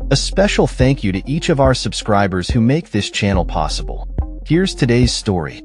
A special thank you to each of our subscribers who make this channel possible. Here's today's story.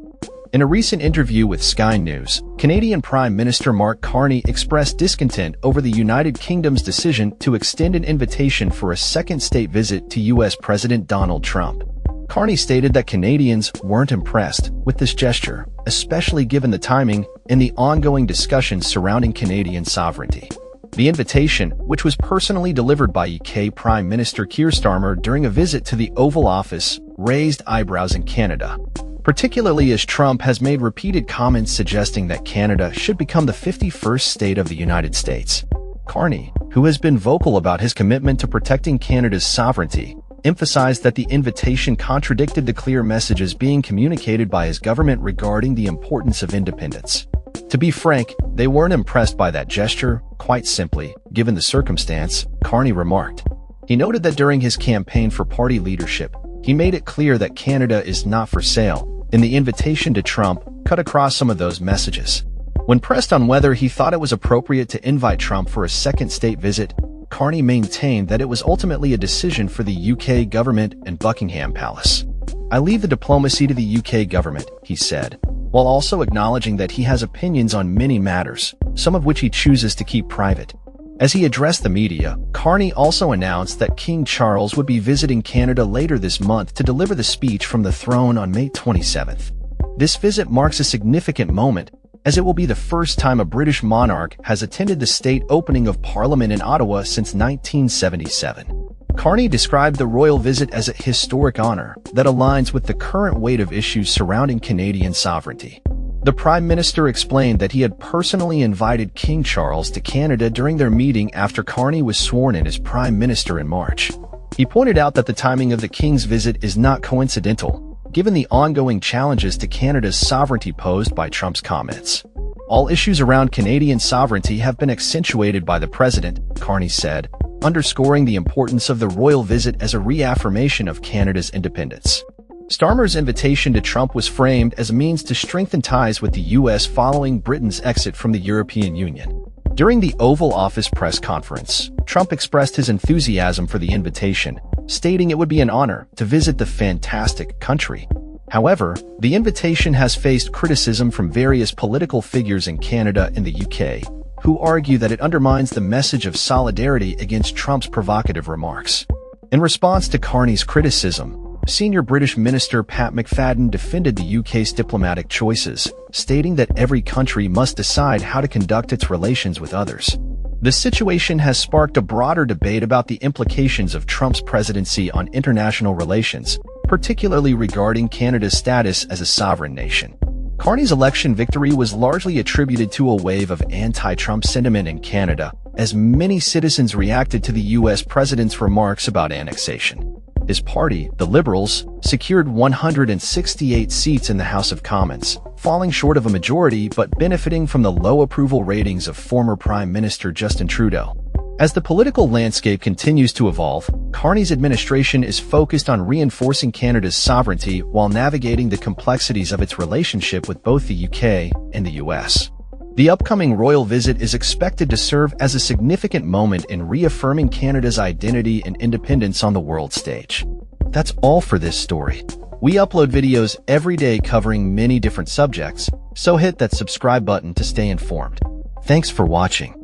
In a recent interview with Sky News, Canadian Prime Minister Mark Carney expressed discontent over the United Kingdom's decision to extend an invitation for a second state visit to U.S. President Donald Trump. Carney stated that Canadians weren't impressed with this gesture, especially given the timing and the ongoing discussions surrounding Canadian sovereignty. The invitation, which was personally delivered by UK Prime Minister Keir Starmer during a visit to the Oval Office, raised eyebrows in Canada, particularly as Trump has made repeated comments suggesting that Canada should become the 51st state of the United States. Carney, who has been vocal about his commitment to protecting Canada's sovereignty, emphasized that the invitation contradicted the clear messages being communicated by his government regarding the importance of independence. To be frank, they weren't impressed by that gesture, quite simply, given the circumstance, Carney remarked. He noted that during his campaign for party leadership, he made it clear that Canada is not for sale, and the invitation to Trump cut across some of those messages. When pressed on whether he thought it was appropriate to invite Trump for a second state visit, Carney maintained that it was ultimately a decision for the UK government and Buckingham Palace. "I leave the diplomacy to the UK government," he said, while also acknowledging that he has opinions on many matters, some of which he chooses to keep private. As he addressed the media, Carney also announced that King Charles would be visiting Canada later this month to deliver the speech from the throne on May 27th. This visit marks a significant moment, as it will be the first time a British monarch has attended the state opening of Parliament in Ottawa since 1977. Carney described the royal visit as a historic honor that aligns with the current weight of issues surrounding Canadian sovereignty. The Prime Minister explained that he had personally invited King Charles to Canada during their meeting after Carney was sworn in as Prime Minister in March. He pointed out that the timing of the King's visit is not coincidental, given the ongoing challenges to Canada's sovereignty posed by Trump's comments. "All issues around Canadian sovereignty have been accentuated by the President," Carney said, underscoring the importance of the royal visit as a reaffirmation of Canada's independence. Starmer's invitation to Trump was framed as a means to strengthen ties with the U.S. following Britain's exit from the European Union. During the Oval Office press conference, Trump expressed his enthusiasm for the invitation, stating it would be an honor to visit the fantastic country. However, the invitation has faced criticism from various political figures in Canada and the UK, who argue that it undermines the message of solidarity against Trump's provocative remarks. In response to Carney's criticism, Senior British Minister Pat McFadden defended the UK's diplomatic choices, stating that every country must decide how to conduct its relations with others. The situation has sparked a broader debate about the implications of Trump's presidency on international relations, particularly regarding Canada's status as a sovereign nation. Carney's election victory was largely attributed to a wave of anti-Trump sentiment in Canada, as many citizens reacted to the U.S. president's remarks about annexation. His party, the Liberals, secured 168 seats in the House of Commons, falling short of a majority but benefiting from the low approval ratings of former Prime Minister Justin Trudeau. As the political landscape continues to evolve, Carney's administration is focused on reinforcing Canada's sovereignty while navigating the complexities of its relationship with both the UK and the US. The upcoming royal visit is expected to serve as a significant moment in reaffirming Canada's identity and independence on the world stage. That's all for this story. We upload videos every day covering many different subjects, so hit that subscribe button to stay informed. Thanks for watching.